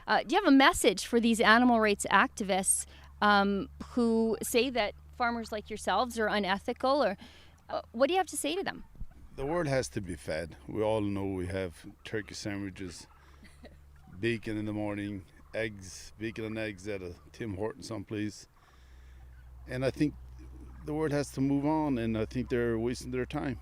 Do you have a message for these animal rights activists who say that farmers like yourselves are unethical, or what do you have to say to them? The world has to be fed. We all know we have turkey sandwiches, bacon in the morning, eggs, bacon and eggs at a Tim Hortons someplace. And I think the world has to move on, and I think they're wasting their time.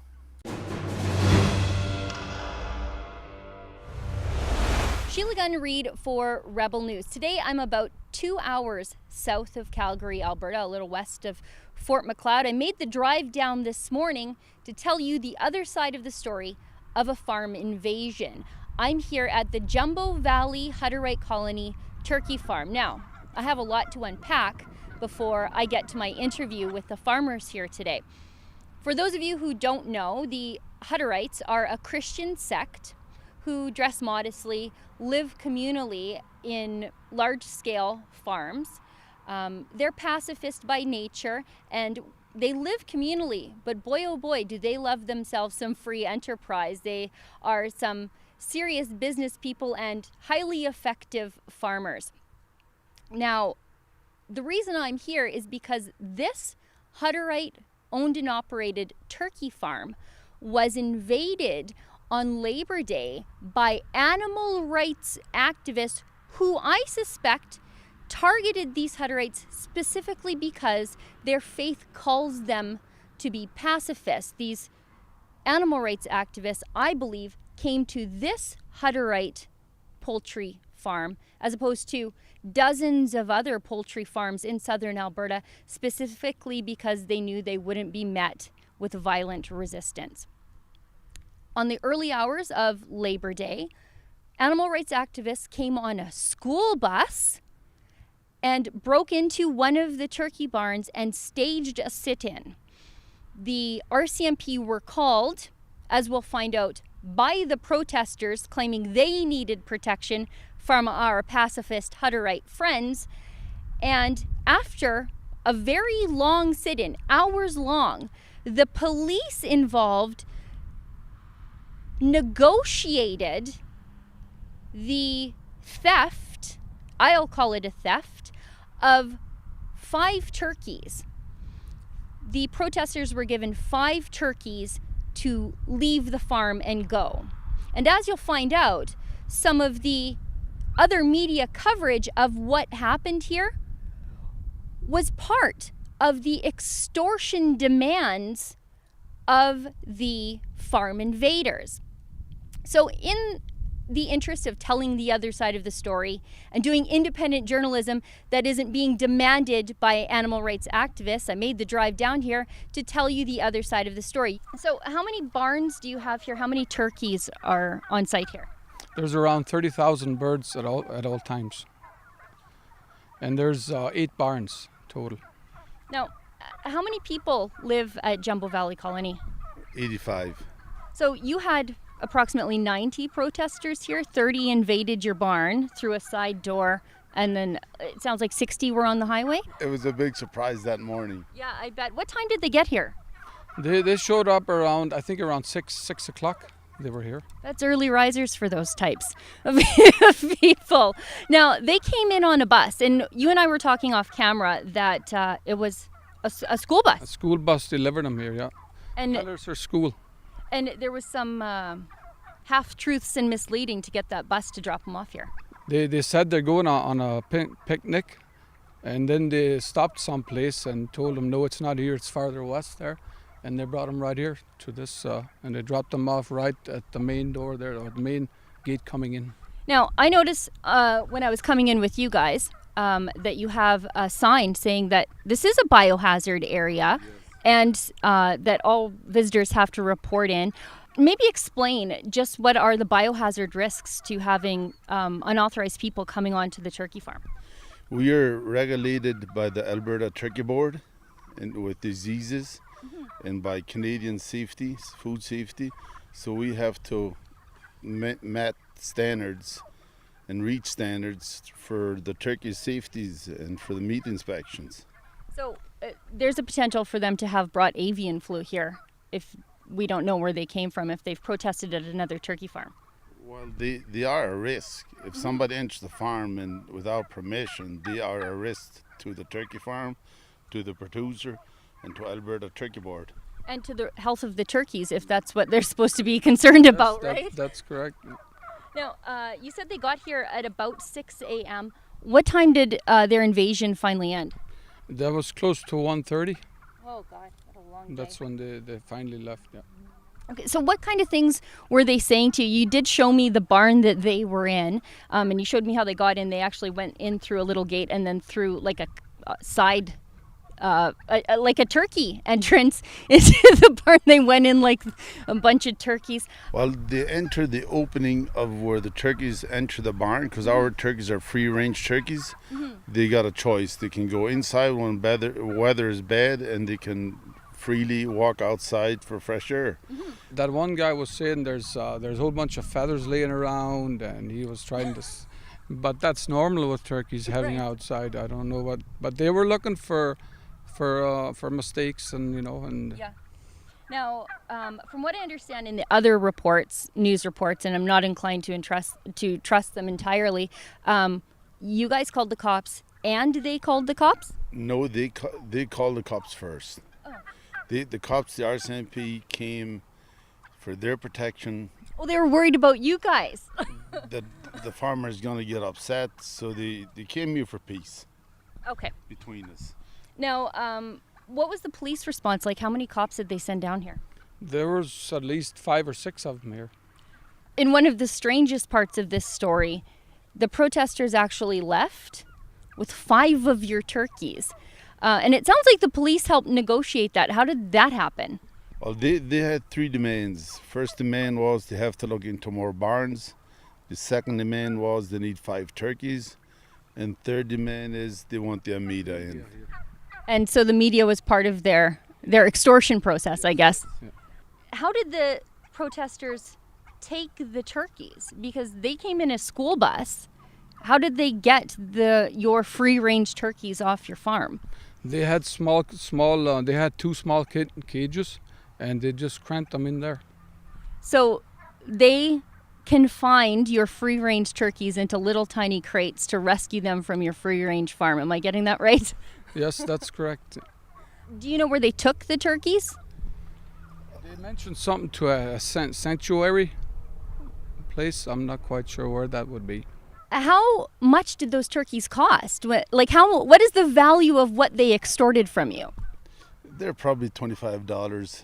Sheila Gunn Reid for Rebel News. Today I'm about 2 hours south of Calgary, Alberta, a little west of Fort Macleod. I made the drive down this morning to tell you the other side of the story of a farm invasion. I'm here at the Jumbo Valley Hutterite Colony Turkey Farm. Now, I have a lot to unpack before I get to my interview with the farmers here today. For those of you who don't know, the Hutterites are a Christian sect who dress modestly, live communally in large-scale farms. They're pacifist by nature, and they live communally, but boy oh boy do they love themselves some free enterprise. They are some serious business people and highly effective farmers. Now, the reason I'm here is because this Hutterite owned and operated turkey farm was invaded on Labor Day by animal rights activists who I suspect targeted these Hutterites specifically because their faith calls them to be pacifists. These animal rights activists, I believe, came to this Hutterite poultry farm as opposed to dozens of other poultry farms in southern Alberta, specifically because they knew they wouldn't be met with violent resistance. On the early hours of Labor Day, animal rights activists came on a school bus and broke into one of the turkey barns and staged a sit-in. The RCMP were called, as we'll find out, by the protesters claiming they needed protection from our pacifist Hutterite friends. And after a very long sit-in, hours long, the police involved negotiated the theft, I'll call it a theft, of 5 turkeys. The protesters were given 5 turkeys to leave the farm and go. And as you'll find out, some of the other media coverage of what happened here was part of the extortion demands of the farm invaders. So in the interest of telling the other side of the story and doing independent journalism that isn't being demanded by animal rights activists, I made the drive down here to tell you the other side of the story. So how many barns do you have here? How many turkeys are on site here? There's around 30,000 birds at all times. And there's 8 barns total. Now, how many people live at Jumbo Valley Colony? 85. So you had approximately 90 protesters here. 30 invaded your barn through a side door, and then it sounds like 60 were on the highway? It was a big surprise that morning. Yeah, I bet. What time did they get here? They showed up around, I think around 6 o'clock. They were here. That's early risers for those types of people. Now, they came in on a bus, and you and I were talking off camera that it was a school bus. A school bus delivered them here, yeah. And There's their school. And there was some half-truths and misleading to get that bus to drop them off here. They said they're going on a picnic, and then they stopped someplace and told them, no, it's not here, it's farther west there. And they brought them right here to this, and they dropped them off right at the main door there, or the main gate coming in. Now, I noticed when I was coming in with you guys that you have a sign saying that this is a biohazard area. Yes. And that all visitors have to report in. Maybe explain just what are the biohazard risks to having unauthorized people coming onto the turkey farm. We are regulated by the Alberta Turkey Board and with diseases and by Canadian safety, food safety. So we have to meet standards and reach standards for the turkey safeties and for the meat inspections. So there's a potential for them to have brought avian flu here if we don't know where they came from, if they've protested at another turkey farm. Well, they are a risk. If somebody enters the farm and without permission, they are a risk to the turkey farm, to the producer, and to Alberta Turkey Board. And to the health of the turkeys, if that's what they're supposed to be concerned about, right? That's correct. Now, you said they got here at about 6 a.m. What time did their invasion finally end? That was close to 1:30. Oh, God, what a long day. That's when they finally left. Yeah. Okay, so what kind of things were they saying to you? You did show me the barn that they were in, and you showed me how they got in. They actually went in through a little gate and then through like a side, like a turkey entrance into the barn. They went in like a bunch of turkeys. Well, they enter the opening of where the turkeys enter the barn, because our turkeys are free-range turkeys. They got a choice. They can go inside when weather is bad, and they can freely walk outside for fresh air. That one guy was saying there's a whole bunch of feathers laying around, and he was trying to. But that's normal with turkeys having outside. I don't know what, but they were looking for mistakes, and Yeah. Now, from what I understand in the other reports, news reports, and I'm not inclined to trust them entirely, you guys called the cops, and they called the cops? No, they called the cops first. The cops, the RCMP, came for their protection. Oh, they were worried about you guys. That the farmer is going to get upset, so they came here for peace. Okay. Between us. Now, what was the police response like? How many cops did they send down here? There was at least 5 or 6 of them here. In one of the strangest parts of this story, the protesters actually left with 5 of your turkeys. And it sounds like the police helped negotiate that. How did that happen? Well, they had 3 demands. First demand was they have to look into more barns. The second demand was they need 5 turkeys. And third demand is they want the media in. And so the media was part of their extortion process, I guess. Yeah. How did the protesters take the turkeys? Because they came in a school bus. How did they get your free-range turkeys off your farm? They had they had 2 small cages, and they just cramped them in there. So they confined your free-range turkeys into little tiny crates to rescue them from your free-range farm. Am I getting that right? Yes, that's correct. Do you know where they took the turkeys? They mentioned something to a sanctuary place. I'm not quite sure where that would be. How much did those turkeys cost? What is the value of what they extorted from you? They're probably $25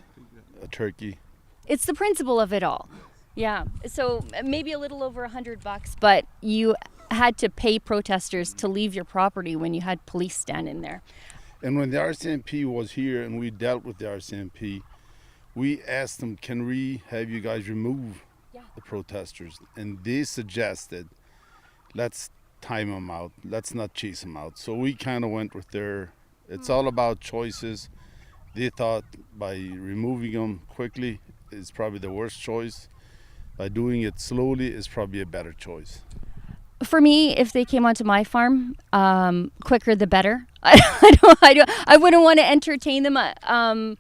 a turkey. It's the principle of it all. Yeah. So maybe a little over $100, but you had to pay protesters to leave your property when you had police stand in there. And when the RCMP was here and we dealt with the RCMP, we asked them, can we have you guys remove the protesters? And they suggested, let's time them out. Let's not chase them out. So we kind of went with it's all about choices. They thought by removing them quickly is probably the worst choice. By doing it slowly is probably a better choice. For me, if they came onto my farm, quicker the better. I wouldn't want to entertain them. And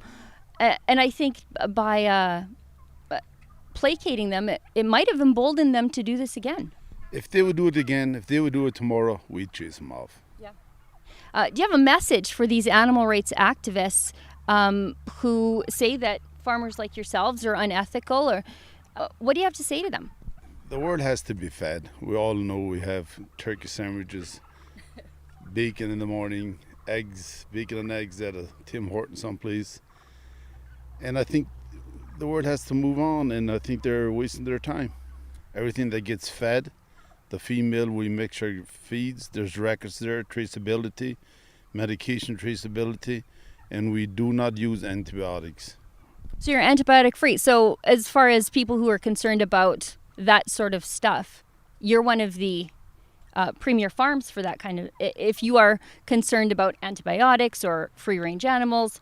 I think by placating them, it might have emboldened them to do this again. If they would do it again, if they would do it tomorrow, we'd chase them off. Yeah. Do you have a message for these animal rights activists who say that farmers like yourselves are unethical, or what do you have to say to them? The world has to be fed. We all know we have turkey sandwiches, bacon in the morning, bacon and eggs at a Tim Hortons someplace. And I think the world has to move on, and I think they're wasting their time. Everything that gets fed, the female we make sure feeds, there's records there, traceability, medication traceability, and we do not use antibiotics. So you're antibiotic free. So as far as people who are concerned about that sort of stuff, you're one of the premier farms for that kind of. If you are concerned about antibiotics or free range animals,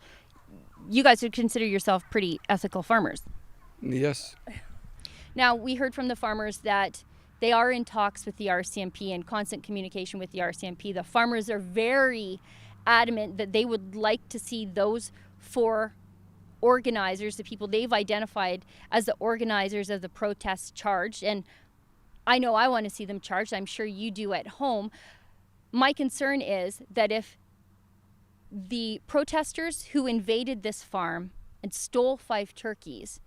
you guys would consider yourself pretty ethical farmers. Yes. Now, we heard from the farmers that they are in talks with the RCMP and constant communication with the RCMP. The farmers are very adamant that they would like to see those 4 organizers, the people they've identified as the organizers of the protests, charged. And I know I want to see them charged. I'm sure you do at home. My concern is that if the protesters who invaded this farm and stole 5 turkeys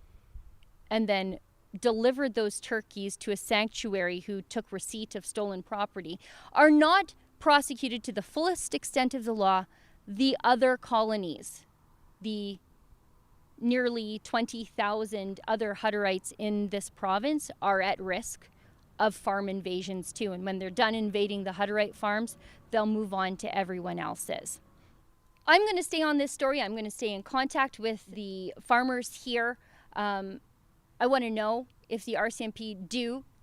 and then delivered those turkeys to a sanctuary who took receipt of stolen property are not prosecuted to the fullest extent of the law, the other colonies, the nearly 20,000 other Hutterites in this province are at risk of farm invasions too. And when they're done invading the Hutterite farms, they'll move on to everyone else's. I'm going to stay on this story. I'm going to stay in contact with the farmers here. I want to know if the RCMP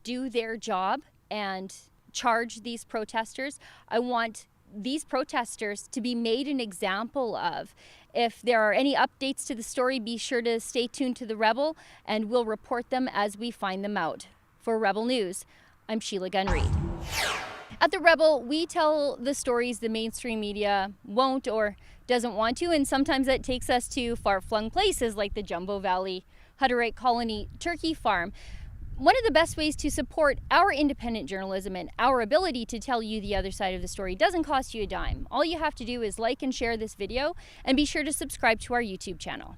do their job and charge these protesters. I want these protesters to be made an example of. If there are any updates to the story, be sure to stay tuned to The Rebel, and we'll report them as we find them out. For Rebel News, I'm Sheila Gunn Reid. At The Rebel, we tell the stories the mainstream media won't or doesn't want to, and sometimes that takes us to far-flung places like the Jumbo Valley Hutterite Colony Turkey Farm. One of the best ways to support our independent journalism and our ability to tell you the other side of the story doesn't cost you a dime. All you have to do is like and share this video, and be sure to subscribe to our YouTube channel.